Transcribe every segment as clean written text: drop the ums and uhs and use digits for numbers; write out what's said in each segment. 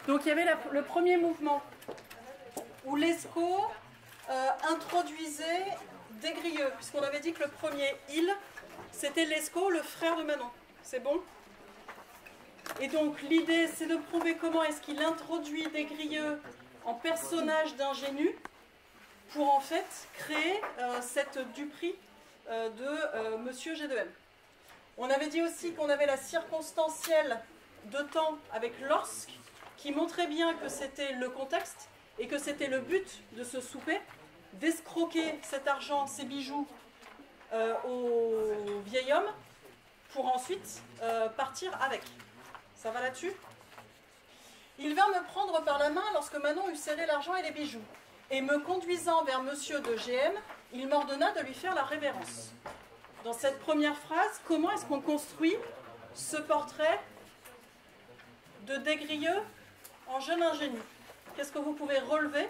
Donc il y avait le premier mouvement où Lescaut introduisait des Grieux, puisqu'on avait dit que le premier il, c'était Lescaut, le frère de Manon. C'est bon? Et donc l'idée c'est de prouver comment est-ce qu'il introduit des Grieux en personnage d'ingénu pour en fait créer cette duperie de Monsieur G2M. On avait dit aussi qu'on avait la circonstancielle de temps avec lorsque, qui montrait bien que c'était le contexte et que c'était le but de ce souper, d'escroquer cet argent, ces bijoux au vieil homme pour ensuite partir avec. Ça va là-dessus? Il vint me prendre par la main lorsque Manon eut serré l'argent et les bijoux, et me conduisant vers monsieur de GM, il m'ordonna de lui faire la révérence. Dans cette première phrase, comment est-ce qu'on construit ce portrait de Desgrieux en jeune ingénu? Qu'est-ce que vous pouvez relever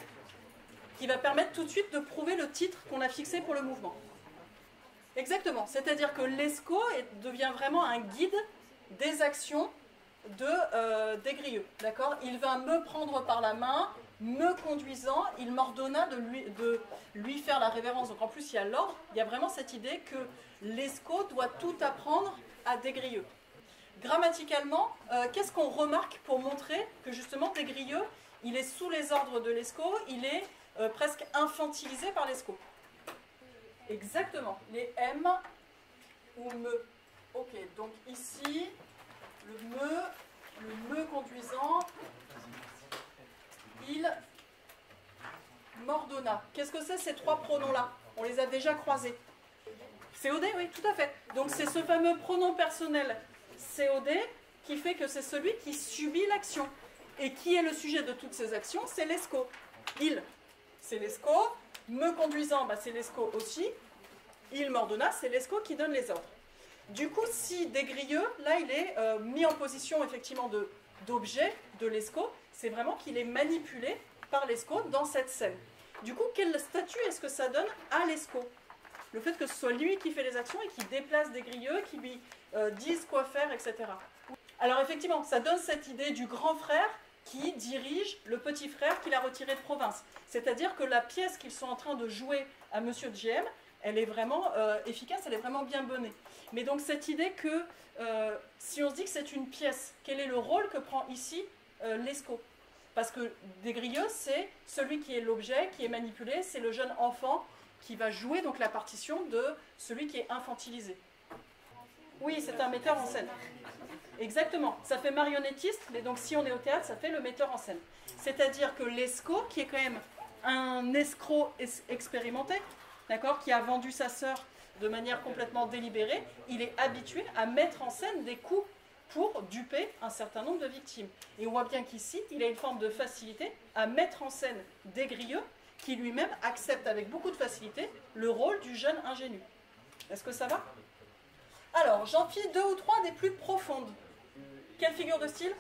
qui va permettre tout de suite de prouver le titre qu'on a fixé pour le mouvement? Exactement, c'est-à-dire que Lescaut devient vraiment un guide des actions de Desgrieux. D'accord? Il va me prendre par la main, me conduisant, il m'ordonna de lui faire la révérence. Donc en plus il y a l'ordre, il y a vraiment cette idée que Lescaut doit tout apprendre à Desgrieux. Grammaticalement, qu'est-ce qu'on remarque pour montrer que justement Desgrieux, il est sous les ordres de Lescaut, il est presque infantilisé par Lescaut? Exactement, les M ou me. Ok, donc ici, le me conduisant, il m'ordonna. Qu'est-ce que c'est ces trois pronoms-là? On les a déjà croisés. COD, oui, tout à fait. Donc c'est ce fameux pronom personnel COD qui fait que c'est celui qui subit l'action. Et qui est le sujet de toutes ces actions? C'est Lescaut. Il, c'est Lescaut. Me conduisant, bah, c'est Lescaut aussi. Il m'ordonna, c'est Lescaut qui donne les ordres. Du coup, si Desgrieux, là, il est mis en position effectivement d'objet de Lescaut, c'est vraiment qu'il est manipulé par Lescaut dans cette scène. Du coup, quel statut est-ce que ça donne à Lescaut? Le fait que ce soit lui qui fait les actions et qui déplace Desgrieux, qui lui dise quoi faire, etc. Alors effectivement, ça donne cette idée du grand frère qui dirige le petit frère qu'il a retiré de province. C'est-à-dire que la pièce qu'ils sont en train de jouer à Monsieur de GM, elle est vraiment efficace, elle est vraiment bien menée. Mais donc cette idée que, si on se dit que c'est une pièce, quel est le rôle que prend ici Lescaut? Parce que Desgrieux, c'est celui qui est l'objet, qui est manipulé, c'est le jeune enfant qui va jouer donc la partition de celui qui est infantilisé. Oui, c'est un metteur en scène. Exactement, ça fait marionnettiste, mais donc si on est au théâtre, ça fait le metteur en scène. C'est-à-dire que Lescaut, qui est quand même un escroc expérimenté, d'accord, qui a vendu sa sœur de manière complètement délibérée, il est habitué à mettre en scène des coups pour duper un certain nombre de victimes. Et on voit bien qu'ici, il a une forme de facilité à mettre en scène Desgrieux, qui lui-même accepte avec beaucoup de facilité le rôle du jeune ingénu. Est-ce que ça va? Alors, j'en fis deux ou trois des plus profondes. Quelle figure de style?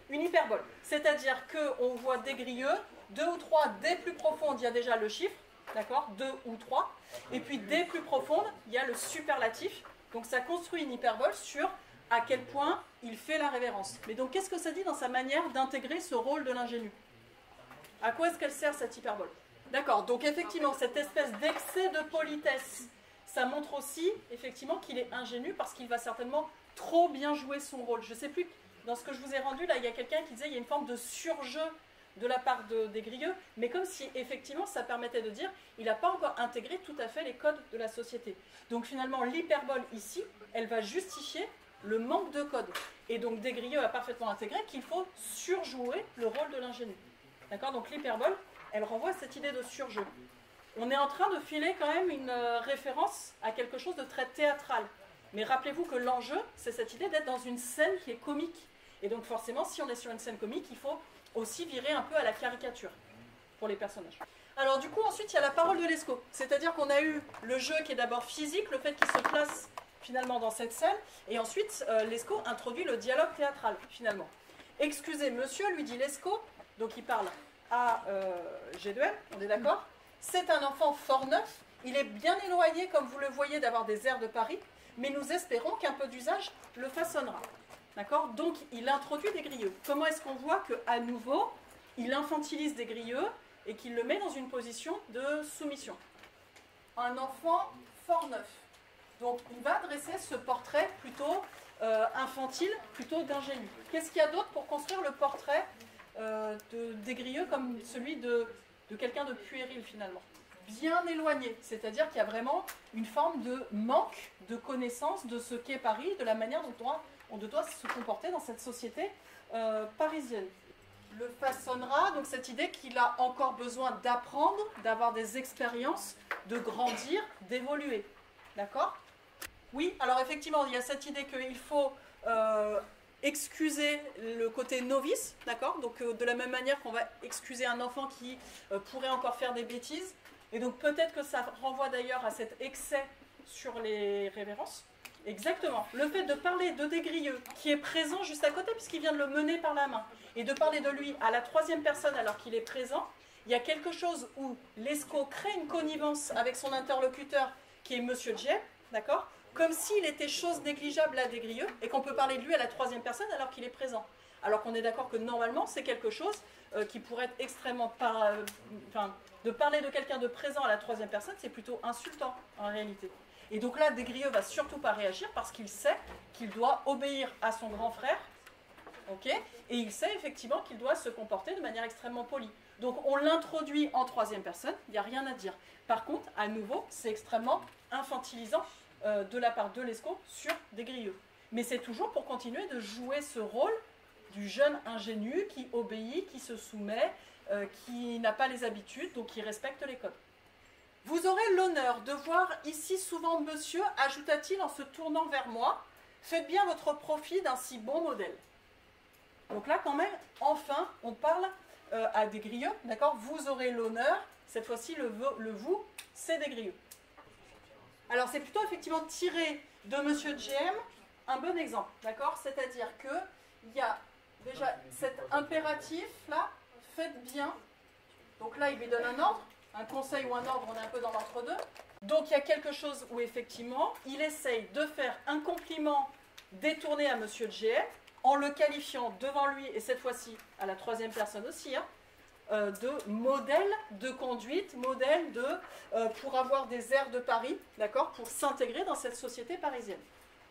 Une hyperbole. C'est-à-dire qu'on voit Desgrieux, deux ou trois des plus profondes, il y a déjà le chiffre, d'accord, 2 ou 3. Et puis des plus profondes, il y a le superlatif. Donc ça construit une hyperbole sur à quel point il fait la révérence. Mais donc qu'est-ce que ça dit dans sa manière d'intégrer ce rôle de l'ingénu? À quoi est-ce qu'elle sert cette hyperbole? D'accord, donc effectivement, cette espèce d'excès de politesse, ça montre aussi effectivement qu'il est ingénu parce qu'il va certainement trop bien jouer son rôle. Je ne sais plus, dans ce que je vous ai rendu, là, il y a quelqu'un qui disait qu'il y a une forme de surjeu de la part de Desgrieux, mais comme si effectivement ça permettait de dire il n'a pas encore intégré tout à fait les codes de la société. Donc finalement l'hyperbole ici, elle va justifier le manque de code. Et donc Desgrieux a parfaitement intégré qu'il faut surjouer le rôle de l'ingénu. D'accord? Donc l'hyperbole, elle renvoie à cette idée de surjeu. On est en train de filer quand même une référence à quelque chose de très théâtral. Mais rappelez-vous que l'enjeu, c'est cette idée d'être dans une scène qui est comique. Et donc forcément, si on est sur une scène comique, il faut aussi virer un peu à la caricature pour les personnages. Alors du coup, ensuite, il y a la parole de Lescaut. C'est-à-dire qu'on a eu le jeu qui est d'abord physique, le fait qu'il se place finalement dans cette scène, et ensuite, Lescaut introduit le dialogue théâtral, finalement. « Excusez, monsieur, lui dit Lescaut, donc il parle à G2M, on est d'accord? C'est un enfant fort neuf, il est bien éloigné, comme vous le voyez, d'avoir des airs de Paris, mais nous espérons qu'un peu d'usage le façonnera. » D'accord? Donc, il introduit des grilleux. Comment est-ce qu'on voit qu'à nouveau, il infantilise des grilleux et qu'il le met dans une position de soumission? Un enfant fort neuf. Donc, il va dresser ce portrait plutôt infantile, plutôt d'ingénu. Qu'est-ce qu'il y a d'autre pour construire le portrait des grilleux comme celui de quelqu'un de puéril, finalement? Bien éloigné, c'est-à-dire qu'il y a vraiment une forme de manque de connaissance de ce qu'est Paris, de la manière dont on doit se comporter dans cette société parisienne. Le façonnera, donc cette idée qu'il a encore besoin d'apprendre, d'avoir des expériences, de grandir, d'évoluer. D'accord? Oui, alors effectivement, il y a cette idée qu'il faut excuser le côté novice, d'accord? Donc de la même manière qu'on va excuser un enfant qui pourrait encore faire des bêtises. Et donc peut-être que ça renvoie d'ailleurs à cet excès sur les révérences. Exactement. Le fait de parler de des grilleux, qui est présent juste à côté, puisqu'il vient de le mener par la main, et de parler de lui à la troisième personne alors qu'il est présent, il y a quelque chose où Lescaut crée une connivence avec son interlocuteur, qui est Monsieur Dieppe, d'accord? Comme s'il était chose négligeable à des grilleux, et qu'on peut parler de lui à la troisième personne alors qu'il est présent. Alors qu'on est d'accord que normalement, c'est quelque chose qui pourrait être extrêmement... de parler de quelqu'un de présent à la troisième personne, c'est plutôt insultant, en réalité. Et donc là, Desgrieux ne va surtout pas réagir parce qu'il sait qu'il doit obéir à son grand frère, ok, et il sait effectivement qu'il doit se comporter de manière extrêmement polie. Donc on l'introduit en troisième personne, il n'y a rien à dire. Par contre, à nouveau, c'est extrêmement infantilisant de la part de Lescaut sur Desgrieux. Mais c'est toujours pour continuer de jouer ce rôle du jeune ingénu qui obéit, qui se soumet, qui n'a pas les habitudes, donc qui respecte les codes. Vous aurez l'honneur de voir ici souvent monsieur, ajouta-t-il en se tournant vers moi, faites bien votre profit d'un si bon modèle. Donc là quand même, enfin, on parle à Desgrieux, d'accord? Vous aurez l'honneur, cette fois-ci le vous, c'est Desgrieux. Alors c'est plutôt effectivement tiré de monsieur GM, un bon exemple, d'accord? C'est-à-dire qu'il y a déjà cet impératif là, faites bien, donc là il lui donne un ordre, un conseil ou un ordre, on est un peu dans l'entre-deux. Donc il y a quelque chose où effectivement, il essaye de faire un compliment détourné à Monsieur GM en le qualifiant devant lui, et cette fois-ci à la troisième personne aussi, de modèle de conduite, modèle pour avoir des airs de Paris, d'accord, pour s'intégrer dans cette société parisienne.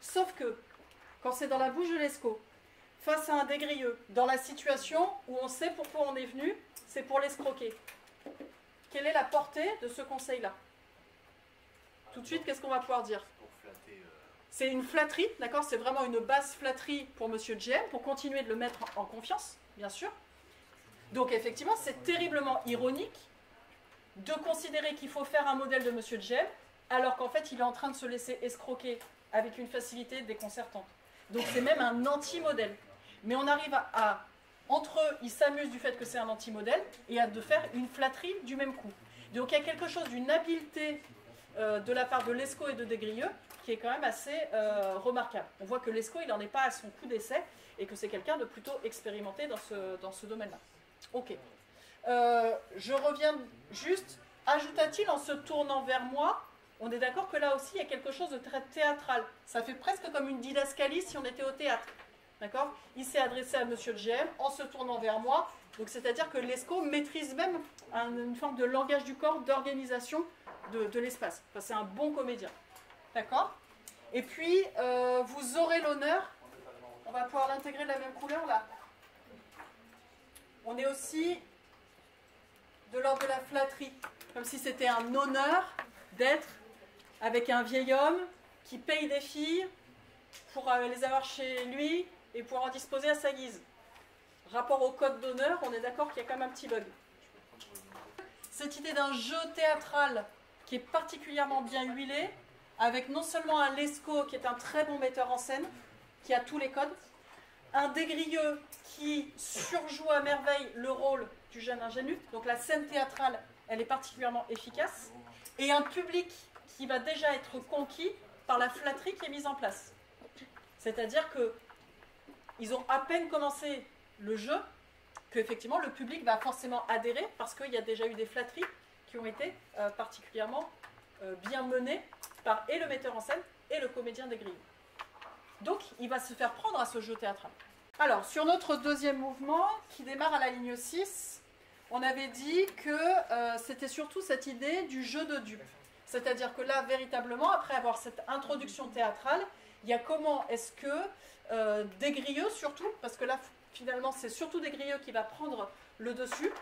Sauf que, quand c'est dans la bouche de Lescaut, face à un Desgrieux, dans la situation où on sait pourquoi on est venu, c'est pour l'escroquer. Quelle est la portée de ce conseil-là? Tout de suite, qu'est-ce qu'on va pouvoir dire? C'est une flatterie, d'accord? C'est vraiment une basse flatterie pour Monsieur GM, pour continuer de le mettre en confiance, bien sûr. Donc effectivement, c'est terriblement ironique de considérer qu'il faut faire un modèle de Monsieur GM, alors qu'en fait, il est en train de se laisser escroquer avec une facilité déconcertante. Donc c'est même un anti-modèle. Mais on arrive entre eux, ils s'amusent du fait que c'est un anti-modèle, et de faire une flatterie du même coup. Donc il y a quelque chose d'une habileté de la part de Lescaut et de Desgrieux qui est quand même assez remarquable. On voit que Lescaut, il n'en est pas à son coup d'essai, et que c'est quelqu'un de plutôt expérimenté dans ce domaine-là. Ok. Je reviens juste, ajouta-t-il en se tournant vers moi, on est d'accord que là aussi il y a quelque chose de très théâtral. Ça fait presque comme une didascalie si on était au théâtre. D'accord? Il s'est adressé à Monsieur le GM en se tournant vers moi. Donc c'est-à-dire que Lescaut maîtrise même une forme de langage du corps, d'organisation de l'espace. Enfin, c'est un bon comédien. D'accord? Et puis, vous aurez l'honneur, on va pouvoir l'intégrer de la même couleur là. On est aussi de l'ordre de la flatterie, comme si c'était un honneur d'être avec un vieil homme qui paye des filles pour les avoir chez lui et pour en disposer à sa guise. Rapport au code d'honneur, on est d'accord qu'il y a quand même un petit bug. Cette idée d'un jeu théâtral qui est particulièrement bien huilé, avec non seulement un Lescaut qui est un très bon metteur en scène, qui a tous les codes, un Desgrieux qui surjoue à merveille le rôle du jeune ingénu, donc la scène théâtrale, elle est particulièrement efficace, et un public qui va déjà être conquis par la flatterie qui est mise en place. C'est-à-dire qu'ils ont à peine commencé le jeu, qu'effectivement le public va forcément adhérer, parce qu'il y a déjà eu des flatteries qui ont été particulièrement bien menées par et le metteur en scène et le comédien Desgrieux. Donc il va se faire prendre à ce jeu théâtral. Alors, sur notre deuxième mouvement, qui démarre à la ligne 6, on avait dit que c'était surtout cette idée du jeu de dupe. C'est-à-dire que là, véritablement, après avoir cette introduction théâtrale, il y a comment est-ce que Des-Grieux, surtout, parce que là, finalement, c'est surtout Des-Grieux qui va prendre le dessus,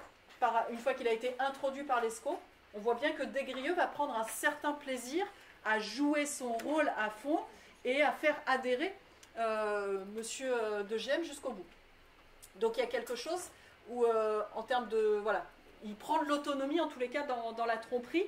une fois qu'il a été introduit par Lescaut, on voit bien que Des-Grieux va prendre un certain plaisir à jouer son rôle à fond et à faire adhérer Monsieur de Gem jusqu'au bout. Donc il y a quelque chose où, en termes de... Voilà, il prend de l'autonomie, en tous les cas, dans la tromperie,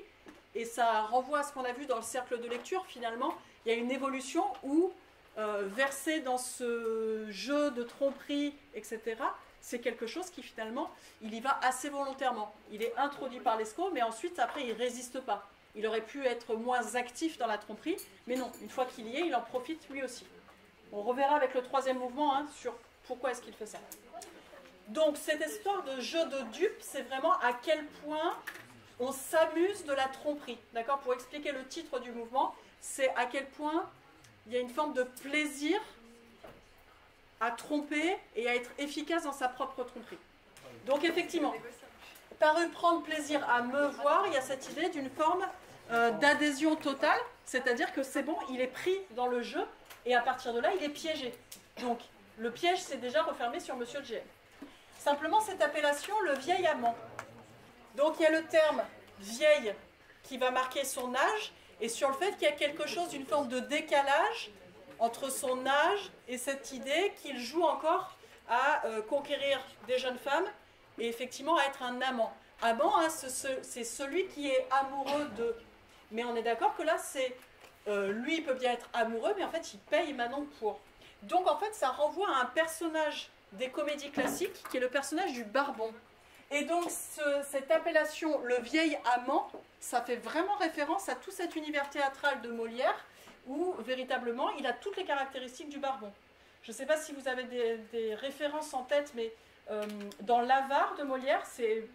et ça renvoie à ce qu'on a vu dans le cercle de lecture, finalement. Il y a une évolution où, versé dans ce jeu de tromperie, etc., c'est quelque chose qui, finalement, il y va assez volontairement. Il est introduit par Lescaut, mais ensuite, après, il ne résiste pas. Il aurait pu être moins actif dans la tromperie, mais non, une fois qu'il y est, il en profite lui aussi. On reverra avec le troisième mouvement sur pourquoi est-ce qu'il fait ça. Donc cette histoire de jeu de dupe, c'est vraiment à quel point on s'amuse de la tromperie. D'accord ? Pour expliquer le titre du mouvement, c'est à quel point il y a une forme de plaisir à tromper et à être efficace dans sa propre tromperie. Donc effectivement, prendre plaisir à me voir, il y a cette idée d'une forme d'adhésion totale, c'est-à-dire que c'est bon, il est pris dans le jeu, et à partir de là, il est piégé. Donc, le piège s'est déjà refermé sur Monsieur de Gem. Simplement, cette appellation, le vieil amant. Donc, il y a le terme vieille qui va marquer son âge, et sur le fait qu'il y a quelque chose d'une forme de décalage entre son âge et cette idée qu'il joue encore à conquérir des jeunes femmes, et effectivement à être un amant. Amant, hein, c'est celui qui est amoureux de... Mais on est d'accord que là, c'est... lui, il peut bien être amoureux, mais en fait, il paye Manon pour. Donc, en fait, ça renvoie à un personnage des comédies classiques, qui est le personnage du Barbon. Et donc, cette appellation, le vieil amant, ça fait vraiment référence à tout cet univers théâtral de Molière, où, véritablement, il a toutes les caractéristiques du Barbon. Je ne sais pas si vous avez des références en tête, mais dans l'Avare de Molière, c'est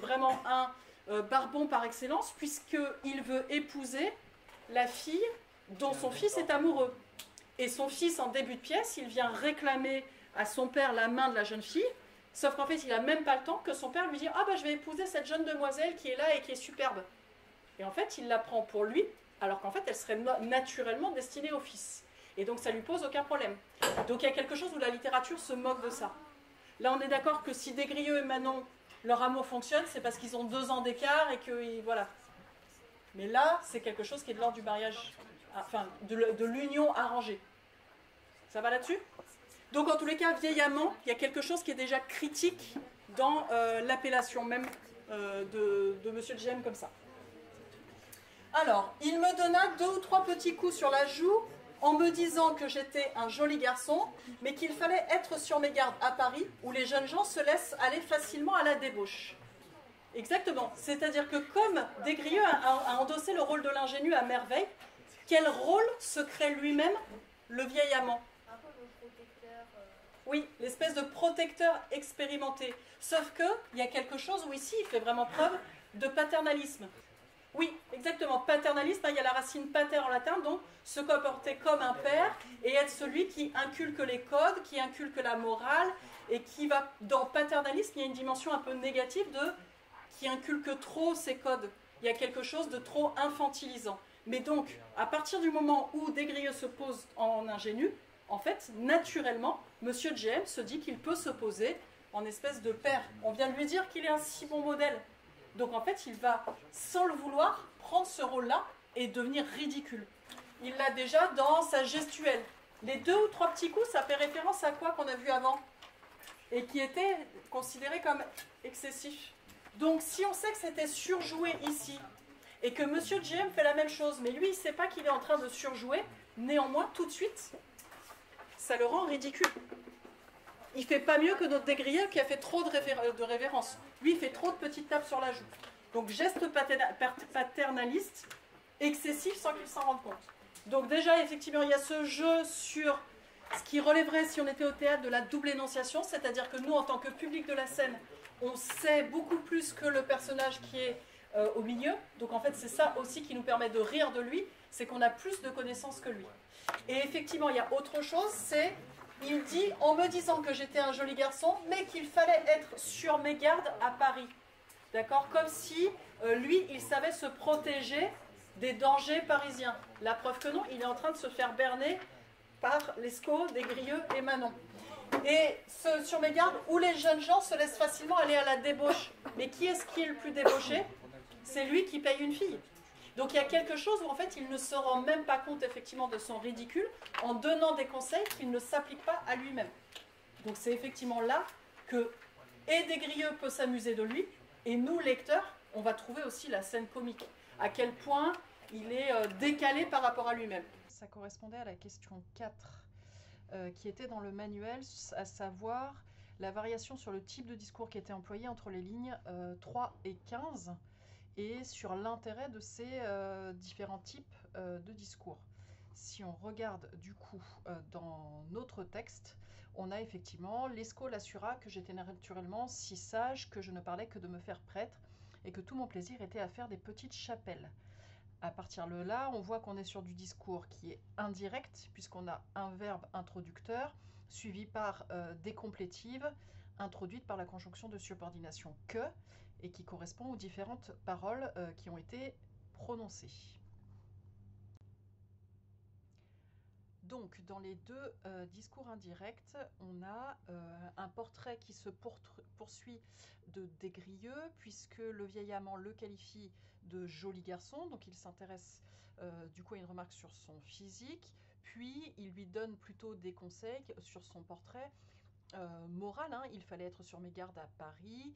vraiment un Barbon par excellence, puisqu'il veut épouser la fille dont son fils est amoureux. Et son fils, en début de pièce, il vient réclamer à son père la main de la jeune fille, sauf qu'en fait, il n'a même pas le temps que son père lui dise « Ah, je vais épouser cette jeune demoiselle qui est là et qui est superbe. » Et en fait, il la prend pour lui, alors qu'en fait, elle serait naturellement destinée au fils. Et donc, ça lui pose aucun problème. Donc, il y a quelque chose où la littérature se moque de ça. Là, on est d'accord que si Des-Grieux et Manon, leur amour fonctionne, c'est parce qu'ils ont 2 ans d'écart et que, voilà. Mais là, c'est quelque chose qui est de l'ordre du mariage, enfin, de l'union arrangée. Ça va là-dessus ? Donc, en tous les cas, vieil amant, il y a quelque chose qui est déjà critique dans l'appellation même de Monsieur de Gem comme ça. Alors, il me donna 2 ou 3 petits coups sur la joue en me disant que j'étais un joli garçon, mais qu'il fallait être sur mes gardes à Paris, où les jeunes gens se laissent aller facilement à la débauche. Exactement. C'est-à-dire que comme Des-Grieux a endossé le rôle de l'ingénu à merveille, quel rôle se crée lui-même le vieil amant ? Un peu le protecteur. Oui, l'espèce de protecteur expérimenté. Sauf qu'il y a quelque chose où ici, il fait vraiment preuve de paternalisme. Oui, exactement. Paternalisme, il y a la racine pater en latin, donc se comporter comme un père et être celui qui inculque les codes, qui inculque la morale et qui va... Dans paternalisme, il y a une dimension un peu négative qui inculque trop ces codes. Il y a quelque chose de trop infantilisant. Mais donc, à partir du moment où Des-Grieux se pose en ingénu, en fait, naturellement, Monsieur de Gem se dit qu'il peut se poser en espèce de père. On vient de lui dire qu'il est un si bon modèle. Donc en fait, il va, sans le vouloir, prendre ce rôle-là et devenir ridicule. Il l'a déjà dans sa gestuelle. Les 2 ou 3 petits coups, ça fait référence à quoi qu'on a vu avant et qui était considéré comme excessif. Donc si on sait que c'était surjoué ici et que Monsieur de Gem fait la même chose, mais lui, il ne sait pas qu'il est en train de surjouer, néanmoins, tout de suite, ça le rend ridicule. Il ne fait pas mieux que notre Des-Grieux qui a fait trop de révérence. Lui, il fait trop de petites tapes sur la joue. Donc, geste paternaliste, excessif sans qu'il s'en rende compte. Donc déjà, effectivement, il y a ce jeu sur ce qui relèverait, si on était au théâtre, de la double énonciation, c'est-à-dire que nous, en tant que public de la scène, on sait beaucoup plus que le personnage qui est au milieu. Donc en fait, c'est ça aussi qui nous permet de rire de lui, c'est qu'on a plus de connaissances que lui. Et effectivement, il y a autre chose, c'est, il dit, en me disant que j'étais un joli garçon, mais qu'il fallait être sur mes gardes à Paris. D'accord? Comme si, lui, il savait se protéger des dangers parisiens. La preuve que non, il est en train de se faire berner par Lescaut, Desgrieux et Manon. Et sur mes gardes, où les jeunes gens se laissent facilement aller à la débauche. Mais qui est-ce qui est le plus débauché? C'est lui qui paye une fille. Donc il y a quelque chose où en fait il ne se rend même pas compte effectivement de son ridicule en donnant des conseils qu'il ne s'applique pas à lui-même. Donc c'est effectivement là que Desgrieux peut s'amuser de lui, et nous lecteurs, on va trouver aussi la scène comique. À quel point il est décalé par rapport à lui-même. Ça correspondait à la question 4 qui était dans le manuel, à savoir la variation sur le type de discours qui était employé entre les lignes 3 et 15 et sur l'intérêt de ces différents types de discours. Si on regarde du coup dans notre texte, on a effectivement « Lescaut l'assura que j'étais naturellement si sage que je ne parlais que de me faire prêtre et que tout mon plaisir était à faire des petites chapelles. » À partir de là, on voit qu'on est sur du discours qui est indirect, puisqu'on a un verbe introducteur suivi par des complétives introduites par la conjonction de subordination « que » et qui correspond aux différentes paroles qui ont été prononcées. Donc, dans les deux discours indirects, on a un portrait qui se poursuit de Desgrieux, puisque le vieil amant le qualifie de joli garçon, donc il s'intéresse du coup à une remarque sur son physique, puis il lui donne plutôt des conseils sur son portrait moral, hein. Il fallait être sur mes gardes à Paris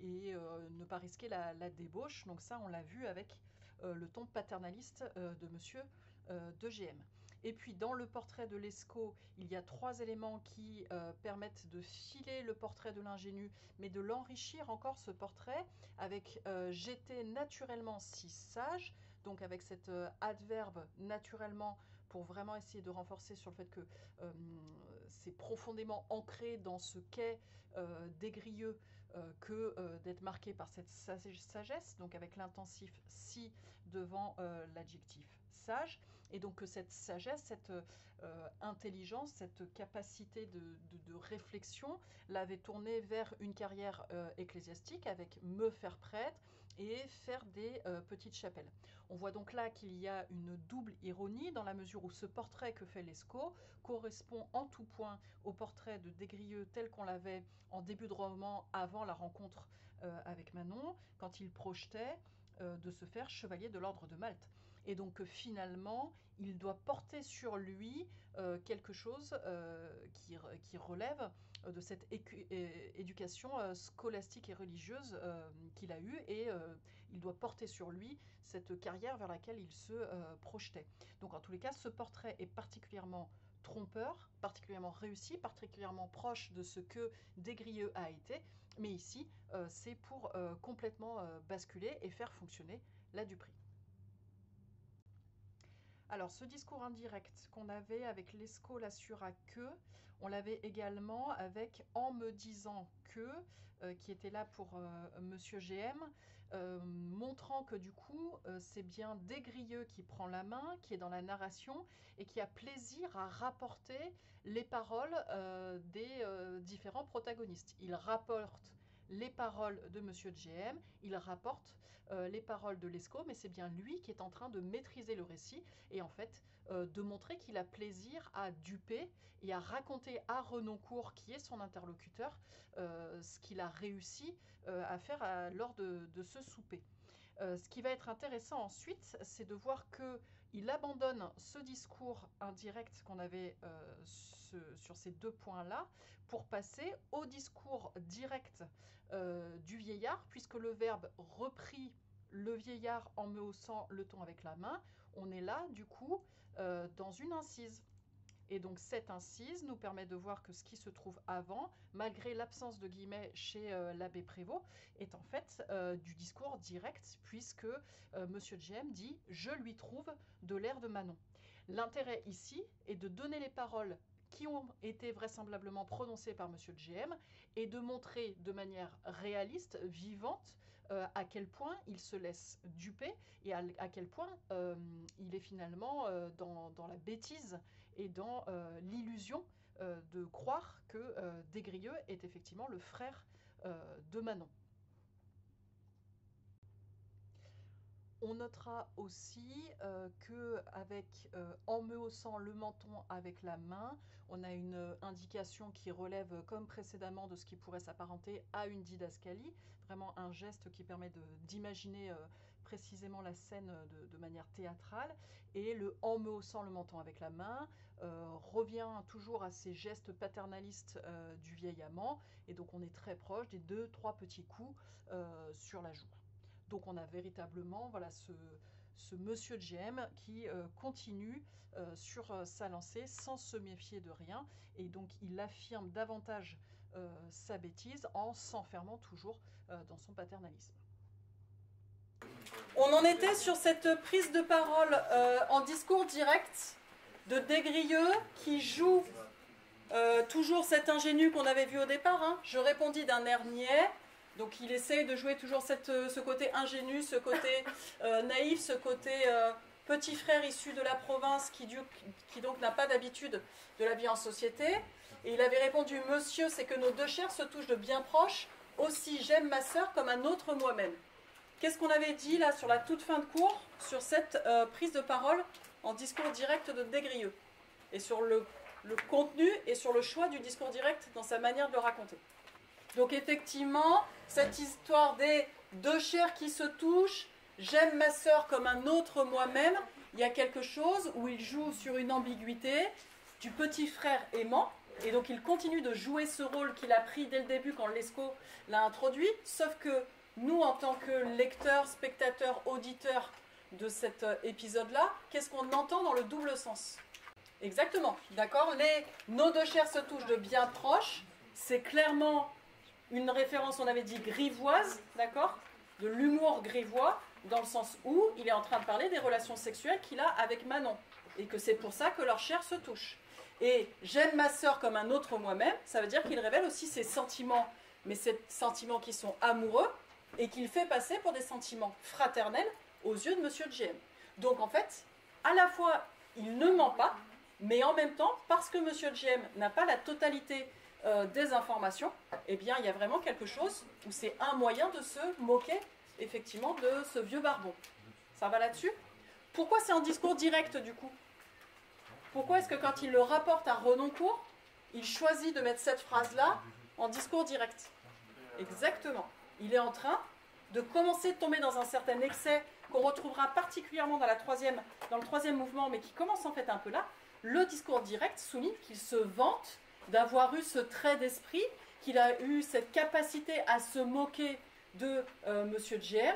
et ne pas risquer la débauche, donc ça on l'a vu avec le ton paternaliste de monsieur de GM. Et puis dans le portrait de Lescaut, il y a 3 éléments qui permettent de filer le portrait de l'ingénu, mais de l'enrichir encore ce portrait avec j'étais naturellement si sage, donc avec cet adverbe naturellement pour vraiment essayer de renforcer sur le fait que c'est profondément ancré dans ce qu'est Desgrieux que d'être marqué par cette sagesse, donc avec l'intensif si devant l'adjectif sage, et donc que cette sagesse, cette intelligence, cette capacité de réflexion l'avait tourné vers une carrière ecclésiastique avec me faire prêtre et faire des petites chapelles. On voit donc là qu'il y a une double ironie dans la mesure où ce portrait que fait Lescaut correspond en tout point au portrait de Desgrieux tel qu'on l'avait en début de roman avant la rencontre avec Manon, quand il projetait de se faire chevalier de l'ordre de Malte. Et donc finalement, il doit porter sur lui quelque chose qui relève de cette éducation scolastique et religieuse qu'il a eue, et il doit porter sur lui cette carrière vers laquelle il se projetait. Donc en tous les cas, ce portrait est particulièrement trompeur, particulièrement réussi, particulièrement proche de ce que Desgrieux a été, mais ici, c'est pour complètement basculer et faire fonctionner la Dupree. Alors, ce discours indirect qu'on avait avec Lescaut l'assura que, on l'avait également avec en me disant que, qui était là pour Monsieur GM, montrant que du coup, c'est bien Desgrieux qui prend la main, qui est dans la narration et qui a plaisir à rapporter les paroles des différents protagonistes. Il rapporte les paroles de Monsieur GM, il rapporte les paroles de Lescaut, mais c'est bien lui qui est en train de maîtriser le récit et en fait de montrer qu'il a plaisir à duper et à raconter à Renoncourt, qui est son interlocuteur, ce qu'il a réussi à faire lors de ce souper. Ce qui va être intéressant ensuite, c'est de voir qu'il abandonne ce discours indirect qu'on avait sur ces 2 points-là pour passer au discours direct du vieillard, puisque le verbe repris le vieillard en me haussant le ton avec la main, on est là du coup dans une incise. Et donc cette incise nous permet de voir que ce qui se trouve avant, malgré l'absence de guillemets chez l'abbé Prévost, est en fait du discours direct, puisque Monsieur GM dit « je lui trouve de l'air de Manon ». L'intérêt ici est de donner les paroles qui ont été vraisemblablement prononcées par Monsieur GM et de montrer de manière réaliste, vivante, à quel point il se laisse duper et à quel point il est finalement dans la bêtise et dans l'illusion de croire que Desgrieux est effectivement le frère de Manon. On notera aussi qu'avec en me haussant le menton avec la main, on a une indication qui relève comme précédemment de ce qui pourrait s'apparenter à une didascalie, vraiment un geste qui permet d'imaginer précisément la scène de manière théâtrale. Et le en me haussant le menton avec la main revient toujours à ces gestes paternalistes du vieil amant, et donc on est très proche des 2-3 petits coups sur la joue. Donc on a véritablement voilà, ce monsieur GM qui continue sur sa lancée sans se méfier de rien, et donc il affirme davantage sa bêtise en s'enfermant toujours dans son paternalisme. On en était sur cette prise de parole en discours direct de Desgrieux qui joue toujours cet ingénu qu'on avait vu au départ. Hein. Je répondis d'un air niais. Donc il essaye de jouer toujours ce côté ingénu, ce côté naïf, ce côté petit frère issu de la province qui donc n'a pas d'habitude de la vie en société. Et il avait répondu « Monsieur, c'est que nos deux chairs se touchent de bien proche, aussi j'aime ma sœur comme un autre moi-même ». Qu'est-ce qu'on avait dit là sur la toute fin de cours, sur cette prise de parole en discours direct de Desgrieux, et sur le contenu et sur le choix du discours direct dans sa manière de le raconter. Donc effectivement, cette histoire des deux chairs qui se touchent, j'aime ma sœur comme un autre moi-même, il y a quelque chose où il joue sur une ambiguïté du petit frère aimant, et donc il continue de jouer ce rôle qu'il a pris dès le début quand Lescaut l'a introduit, sauf que nous, en tant que lecteurs, spectateurs, auditeurs de cet épisode-là, qu'est-ce qu'on entend dans le double sens? Exactement, d'accord? Nos deux chairs se touchent de bien proche, c'est clairement une référence, on avait dit grivoise, d'accord, de l'humour grivois, dans le sens où il est en train de parler des relations sexuelles qu'il a avec Manon, et que c'est pour ça que leurs chairs se touchent. Et j'aime ma sœur comme un autre moi-même, ça veut dire qu'il révèle aussi ses sentiments, mais ces sentiments qui sont amoureux, et qu'il fait passer pour des sentiments fraternels aux yeux de Monsieur GM. Donc en fait, à la fois, il ne ment pas, mais en même temps, parce que Monsieur GM n'a pas la totalité des informations, eh bien, il y a vraiment quelque chose où c'est un moyen de se moquer, effectivement, de ce vieux barbon. Ça va là-dessus? Pourquoi c'est en discours direct, du coup? Pourquoi est-ce que quand il le rapporte à Renoncourt, il choisit de mettre cette phrase-là en discours direct? Exactement. Il est en train de commencer de tomber dans un certain excès qu'on retrouvera particulièrement dans le troisième mouvement, mais qui commence en fait un peu là. Le discours direct souligne qu'il se vante d'avoir eu ce trait d'esprit, qu'il a eu cette capacité à se moquer de Monsieur GM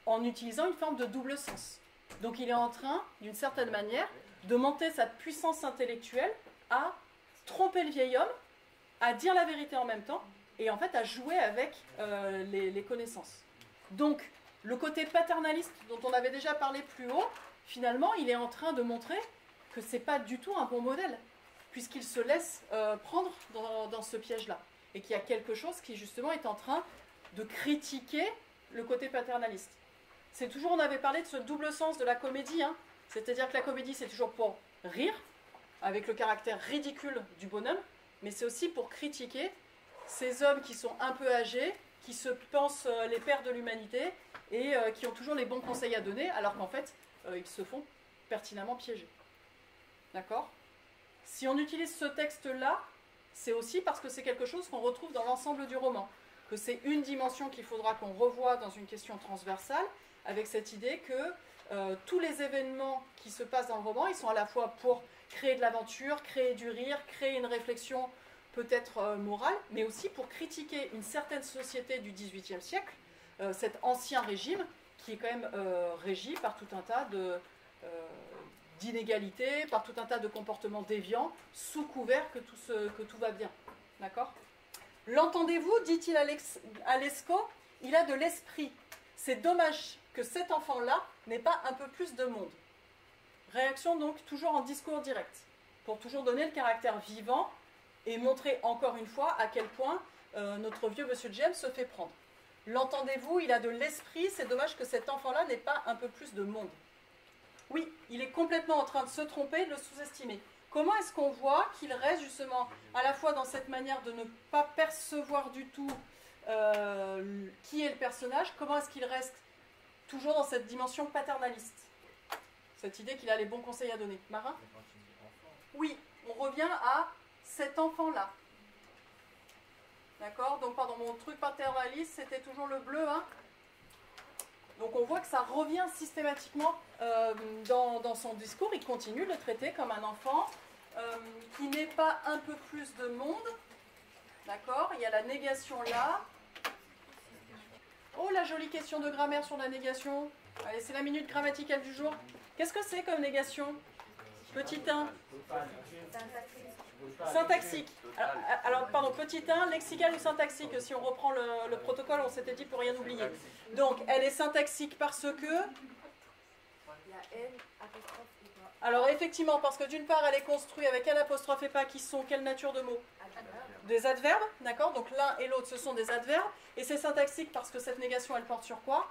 en utilisant une forme de double sens. Donc il est en train, d'une certaine manière, de monter sa puissance intellectuelle à tromper le vieil homme, à dire la vérité en même temps, et en fait à jouer avec les connaissances. Donc le côté paternaliste dont on avait déjà parlé plus haut, finalement il est en train de montrer que ce n'est pas du tout un bon modèle, puisqu'il se laisse prendre dans ce piège-là, et qu'il y a quelque chose qui justement est en train de critiquer le côté paternaliste. C'est toujours, on avait parlé de ce double sens de la comédie, hein, c'est-à-dire que la comédie c'est toujours pour rire, avec le caractère ridicule du bonhomme, mais c'est aussi pour critiquer ces hommes qui sont un peu âgés, qui se pensent les pères de l'humanité, et qui ont toujours les bons conseils à donner, alors qu'en fait, ils se font pertinemment piéger. D'accord ? Si on utilise ce texte-là, c'est aussi parce que c'est quelque chose qu'on retrouve dans l'ensemble du roman, que c'est une dimension qu'il faudra qu'on revoie dans une question transversale, avec cette idée que tous les événements qui se passent dans le roman, ils sont à la fois pour créer de l'aventure, créer du rire, créer une réflexion peut-être morale, mais aussi pour critiquer une certaine société du XVIIIe siècle, cet ancien régime qui est quand même régi par tout un tas d'inégalités, par tout un tas de comportements déviants, sous couvert que tout va bien. D'accord ? L'entendez-vous, dit-il à Lescaut, il a de l'esprit. C'est dommage que cet enfant-là n'ait pas un peu plus de monde. Réaction donc toujours en discours direct, pour toujours donner le caractère vivant et montrer encore une fois à quel point notre vieux monsieur James se fait prendre. L'entendez-vous? Il a de l'esprit, c'est dommage que cet enfant-là n'ait pas un peu plus de monde. Oui, il est complètement en train de se tromper, de le sous-estimer. Comment est-ce qu'on voit qu'il reste justement à la fois dans cette manière de ne pas percevoir du tout qui est le personnage, comment est-ce qu'il reste toujours dans cette dimension paternaliste? Cette idée qu'il a les bons conseils à donner. Marin? Oui, on revient à cet enfant-là. D'accord? Donc, pardon, mon truc paternaliste, c'était toujours le bleu, hein? Donc, on voit que ça revient systématiquement dans son discours. Il continue de le traiter comme un enfant qui n'est pas un peu plus de monde. D'accord? Il y a la négation là. Oh, la jolie question de grammaire sur la négation. Allez, c'est la minute grammaticale du jour. Qu'est-ce que c'est comme négation? Petit 1. Syntaxique. Alors, pardon, petit 1, lexical ou syntaxique? Si on reprend le protocole, on s'était dit pour rien oublier. Donc, elle est syntaxique parce que... Alors, effectivement, parce que d'une part, elle est construite avec un apostrophe et pas qui sont quelle nature de mots? Des adverbes, d'accord? Donc, l'un et l'autre, ce sont des adverbes. Et c'est syntaxique parce que cette négation, elle porte sur quoi?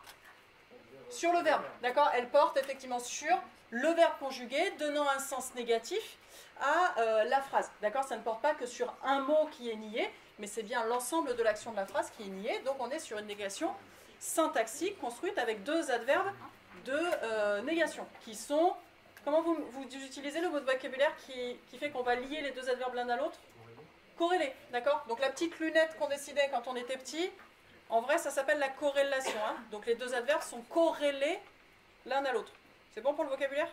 Sur le verbe, d'accord? Elle porte effectivement sur le verbe conjugué, donnant un sens négatif à la phrase, d'accord? Ça ne porte pas que sur un mot qui est nié, mais c'est bien l'ensemble de l'action de la phrase qui est nié. Donc on est sur une négation syntaxique construite avec deux adverbes de négation, qui sont... Comment vous utilisez le mot de vocabulaire qui fait qu'on va lier les deux adverbes l'un à l'autre? Corrélé, d'accord? Donc la petite lunette qu'on dessinait quand on était petit, en vrai ça s'appelle la corrélation, hein? Donc les deux adverbes sont corrélés l'un à l'autre. C'est bon pour le vocabulaire?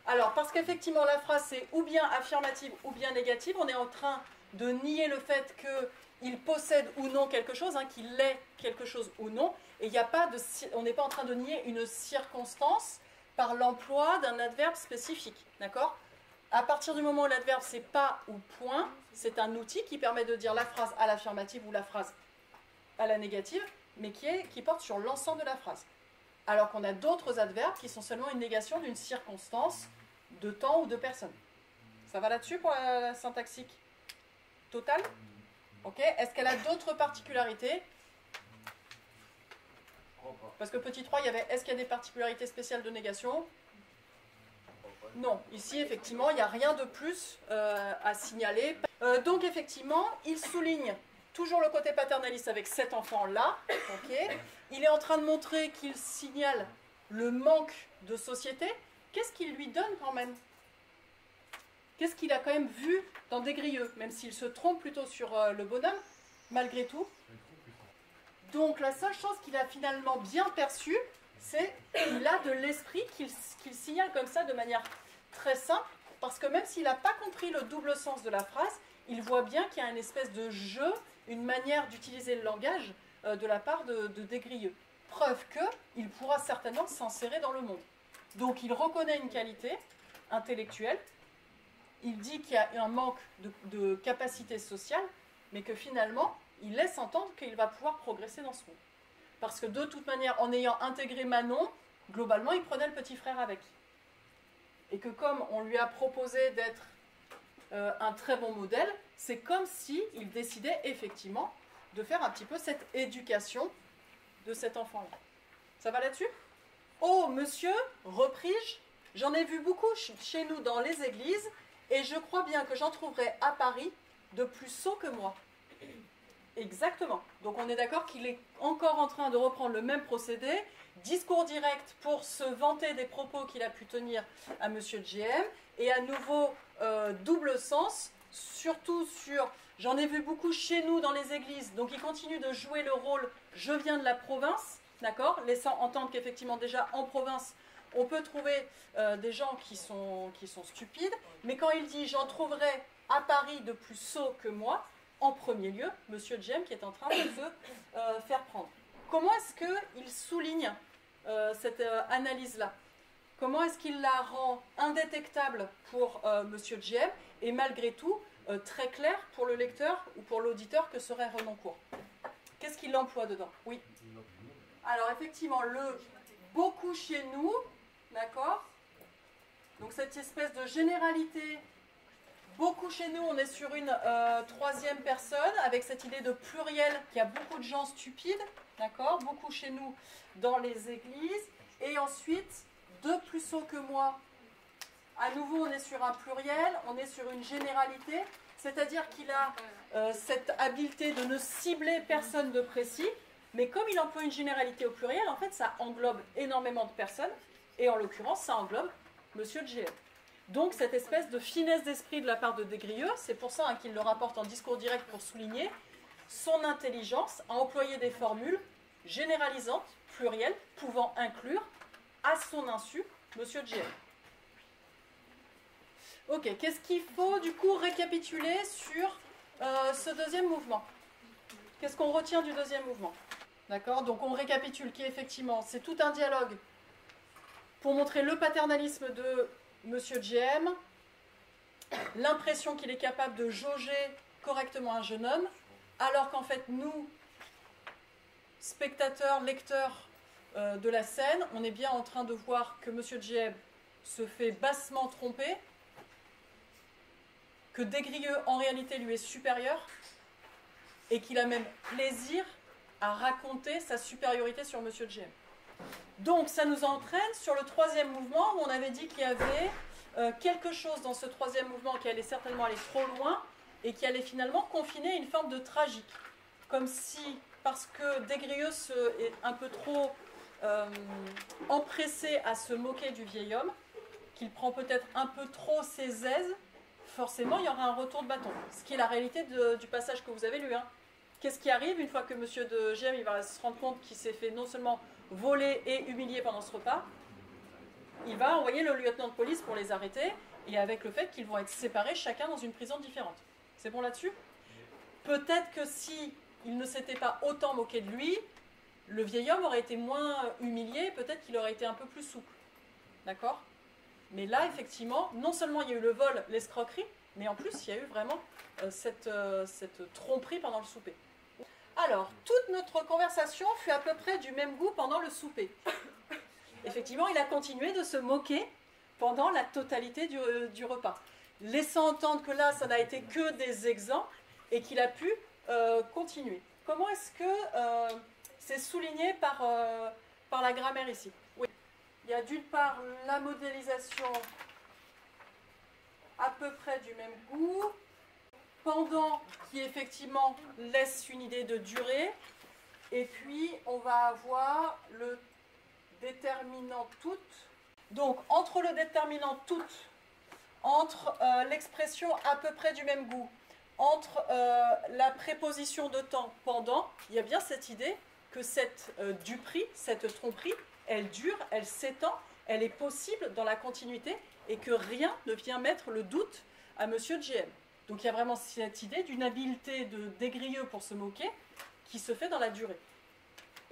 Alors, parce qu'effectivement, la phrase, c'est ou bien affirmative ou bien négative, on est en train de nier le fait qu'il possède ou non quelque chose, hein, qu'il est quelque chose ou non, et il n'y a pas de, on n'est pas en train de nier une circonstance par l'emploi d'un adverbe spécifique, d'accord? À partir du moment où l'adverbe, c'est pas ou point, c'est un outil qui permet de dire la phrase à l'affirmative ou la phrase à la négative, mais qui porte sur l'ensemble de la phrase. Alors qu'on a d'autres adverbes qui sont seulement une négation d'une circonstance, de temps ou de personne. Ça va là-dessus pour la syntaxique totale? Ok. Est-ce qu'elle a d'autres particularités? Parce que petit 3, il y avait est-ce qu'il y a des particularités spéciales de négation? Non. Ici, effectivement, il n'y a rien de plus à signaler. Donc, effectivement, il souligne toujours le côté paternaliste avec cet enfant-là. Okay. Il est en train de montrer qu'il signale le manque de société. Qu'est-ce qu'il lui donne quand même? Qu'est-ce qu'il a quand même vu dans Desgrieux? Même s'il se trompe plutôt sur le bonhomme, malgré tout. Donc la seule chose qu'il a finalement bien perçue, c'est qu'il a de l'esprit qu'il signale comme ça de manière très simple. Parce que même s'il n'a pas compris le double sens de la phrase, il voit bien qu'il y a une espèce de jeu, une manière d'utiliser le langage de la part de Desgrieux. Preuve qu'il pourra certainement s'insérer dans le monde. Donc il reconnaît une qualité intellectuelle, il dit qu'il y a un manque de capacité sociale, mais que finalement, il laisse entendre qu'il va pouvoir progresser dans ce monde. Parce que de toute manière, en ayant intégré Manon, globalement, il prenait le petit frère avec. Et que comme on lui a proposé d'être un très bon modèle, c'est comme s'il décidait effectivement de faire un petit peu cette éducation de cet enfant-là. Ça va là-dessus? Oh, monsieur, repris-je, j'en ai vu beaucoup chez nous dans les églises, et je crois bien que j'en trouverai à Paris de plus sots que moi. Exactement. Donc on est d'accord qu'il est encore en train de reprendre le même procédé, discours direct pour se vanter des propos qu'il a pu tenir à monsieur GM, et à nouveau double sens, surtout sur j'en ai vu beaucoup chez nous dans les églises, donc il continue de jouer le rôle je viens de la province, d'accord, laissant entendre qu'effectivement déjà en province on peut trouver des gens qui sont stupides, mais quand il dit j'en trouverai à Paris de plus sots que moi, en premier lieu, monsieur Jem qui est en train de se faire prendre. Comment est-ce qu'il souligne cette analyse-là? Comment est-ce qu'il la rend indétectable pour monsieur Jem et malgré tout très claire pour le lecteur ou pour l'auditeur que serait Renoncourt? Qu'est-ce qu'il emploie dedans? Oui. Alors effectivement, le beaucoup chez nous, d'accord? Donc cette espèce de généralité Beaucoup chez nous, on est sur une troisième personne, avec cette idée de pluriel, qui a beaucoup de gens stupides, d'accord? Beaucoup chez nous dans les églises. Et ensuite, de plus haut que moi, à nouveau, on est sur un pluriel, on est sur une généralité, c'est-à-dire qu'il a cette habileté de ne cibler personne de précis, mais comme il emploie une généralité au pluriel, en fait, ça englobe énormément de personnes, et en l'occurrence, ça englobe Monsieur GM. Donc, cette espèce de finesse d'esprit de la part de Desgrieux, c'est pour ça qu'il le rapporte en discours direct pour souligner son intelligence à employer des formules généralisantes, plurielles, pouvant inclure, à son insu, Monsieur GM. Ok, qu'est-ce qu'il faut du coup récapituler sur ce deuxième mouvement? Qu'est-ce qu'on retient du deuxième mouvement? D'accord, donc on récapitule qu'effectivement, c'est tout un dialogue pour montrer le paternalisme de Monsieur GM, l'impression qu'il est capable de jauger correctement un jeune homme, alors qu'en fait nous, spectateurs, lecteurs de la scène, on est bien en train de voir que Monsieur GM se fait bassement tromper, que Desgrieux en réalité lui est supérieur, et qu'il a même plaisir à raconter sa supériorité sur Monsieur GM. Donc ça nous entraîne sur le troisième mouvement où on avait dit qu'il y avait quelque chose dans ce troisième mouvement qui allait certainement aller trop loin et qui allait finalement confiner une forme de tragique. Comme si, parce que Desgrieux est un peu trop empressé à se moquer du vieil homme, qu'il prend peut-être un peu trop ses aises, forcément il y aura un retour de bâton. Ce qui est la réalité du passage que vous avez lu. Hein. Qu'est-ce qui arrive une fois que Monsieur de GM il va se rendre compte qu'il s'est fait non seulement voler et humilier pendant ce repas, il va envoyer le lieutenant de police pour les arrêter, et avec le fait qu'ils vont être séparés chacun dans une prison différente. C'est bon là-dessus? Peut-être que si il ne s'était pas autant moqué de lui, le vieil homme aurait été moins humilié, peut-être qu'il aurait été un peu plus souple. D'accord? Mais là, effectivement, non seulement il y a eu le vol, l'escroquerie, mais en plus, il y a eu vraiment cette tromperie pendant le souper. Alors, toute notre conversation fut à peu près du même goût pendant le souper. Effectivement, il a continué de se moquer pendant la totalité du repas, laissant entendre que là, ça n'a été que des exemples et qu'il a pu continuer. Comment est-ce que c'est souligné par la grammaire ici? Oui. Il y a d'une part la modélisation à peu près du même goût, pendant qui effectivement laisse une idée de durée, et puis on va avoir le déterminant toute. Donc entre le déterminant toute, entre l'expression à peu près du même goût, entre la préposition de temps pendant, il y a bien cette idée que cette duperie, cette tromperie, elle dure, elle s'étend, elle est possible dans la continuité et que rien ne vient mettre le doute à Monsieur GM. Donc il y a vraiment cette idée d'une habileté de Desgrieux pour se moquer qui se fait dans la durée.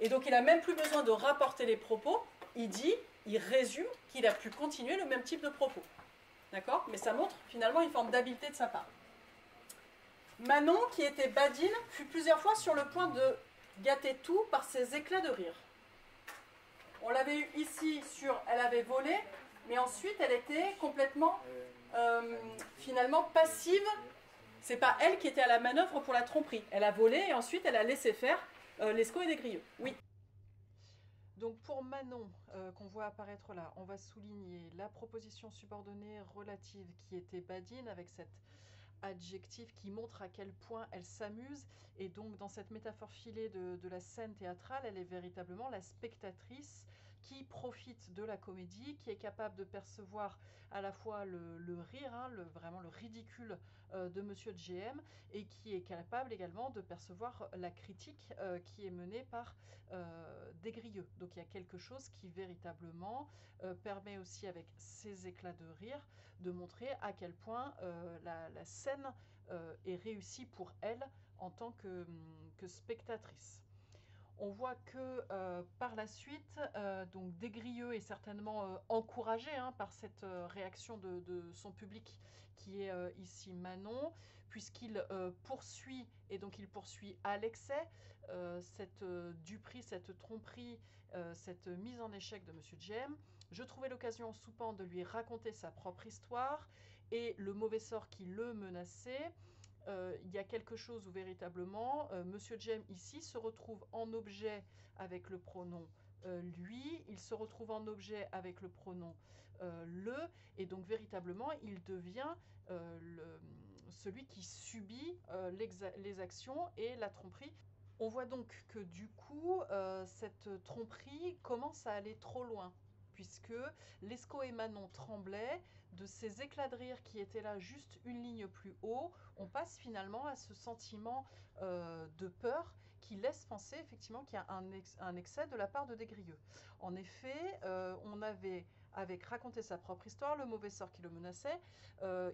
Et donc il n'a même plus besoin de rapporter les propos, il résume qu'il a pu continuer le même type de propos. D'accord? Mais ça montre finalement une forme d'habileté de sa part. Manon, qui était badine, fut plusieurs fois sur le point de gâter tout par ses éclats de rire. On l'avait eu ici sur « elle avait volé », mais ensuite elle était complètement, finalement, passive. C'est pas elle qui était à la manœuvre pour la tromperie. Elle a volé et ensuite elle a laissé faire Lescaut et Desgrieux. Oui. Donc pour Manon, qu'on voit apparaître là, on va souligner la proposition subordonnée relative qui était badine avec cet adjectif qui montre à quel point elle s'amuse. Et donc dans cette métaphore filée de la scène théâtrale, elle est véritablement la spectatrice qui profite de la comédie, qui est capable de percevoir à la fois le rire, hein, vraiment le ridicule de Monsieur GM, et qui est capable également de percevoir la critique qui est menée par Desgrieux. Donc il y a quelque chose qui véritablement permet aussi avec ces éclats de rire de montrer à quel point la scène est réussie pour elle en tant que spectatrice. On voit que par la suite, donc Desgrieux est certainement encouragé par cette réaction de son public qui est ici Manon, puisqu'il poursuit, et donc il poursuit à l'excès, cette duperie, cette tromperie, cette mise en échec de Monsieur GM. Je trouvais l'occasion en soupant de lui raconter sa propre histoire, et le mauvais sort qui le menaçait, il y a quelque chose où véritablement, Monsieur Jem ici se retrouve en objet avec le pronom lui, il se retrouve en objet avec le pronom le, et donc véritablement il devient celui qui subit les actions et la tromperie. On voit donc que du coup, cette tromperie commence à aller trop loin, puisque Lescaut et Manon tremblaient, de ces éclats de rire qui étaient là juste une ligne plus haut, on passe finalement à ce sentiment de peur qui laisse penser effectivement qu'il y a un excès de la part de Desgrieux. En effet, on avait, avec raconter sa propre histoire, le mauvais sort qui le menaçait,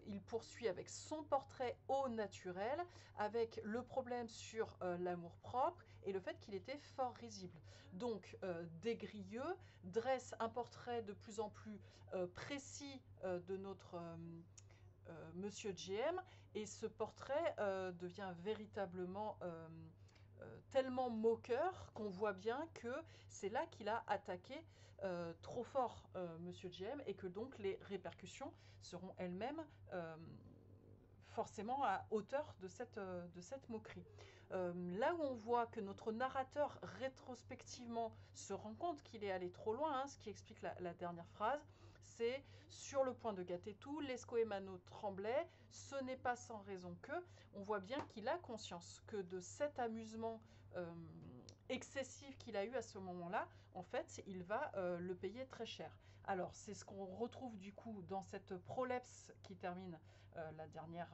il poursuit avec son portrait au naturel, avec le problème sur l'amour-propre et le fait qu'il était fort risible. Donc Desgrieux dresse un portrait de plus en plus précis de notre Monsieur GM, et ce portrait devient véritablement tellement moqueur qu'on voit bien que c'est là qu'il a attaqué trop fort Monsieur GM, et que donc les répercussions seront elles-mêmes forcément à hauteur de cette moquerie. Là où on voit que notre narrateur rétrospectivement se rend compte qu'il est allé trop loin, hein, ce qui explique la dernière phrase, c'est sur le point de gâter tout, Lescaut et Manon tremblaient, ce n'est pas sans raison que, on voit bien qu'il a conscience que de cet amusement excessif qu'il a eu à ce moment-là, en fait, il va le payer très cher. Alors, c'est ce qu'on retrouve du coup dans cette prolepse qui termine la dernière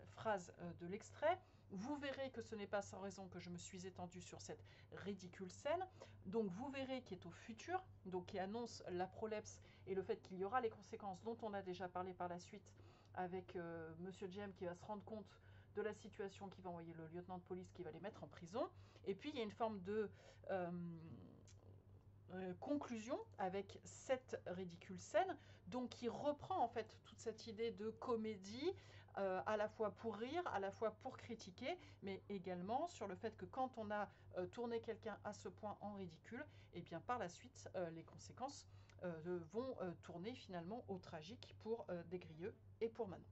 phrase de l'extrait. Vous verrez que ce n'est pas sans raison que je me suis étendue sur cette ridicule scène. Donc vous verrez qui est au futur, donc qui annonce la prolepse et le fait qu'il y aura les conséquences dont on a déjà parlé par la suite avec Monsieur Jem qui va se rendre compte de la situation, qui va envoyer le lieutenant de police qui va les mettre en prison. Et puis il y a une forme de conclusion avec cette ridicule scène, donc qui reprend en fait toute cette idée de comédie, à la fois pour rire, à la fois pour critiquer, mais également sur le fait que quand on a tourné quelqu'un à ce point en ridicule, et bien par la suite les conséquences vont tourner finalement au tragique pour Desgrieux et pour Manon.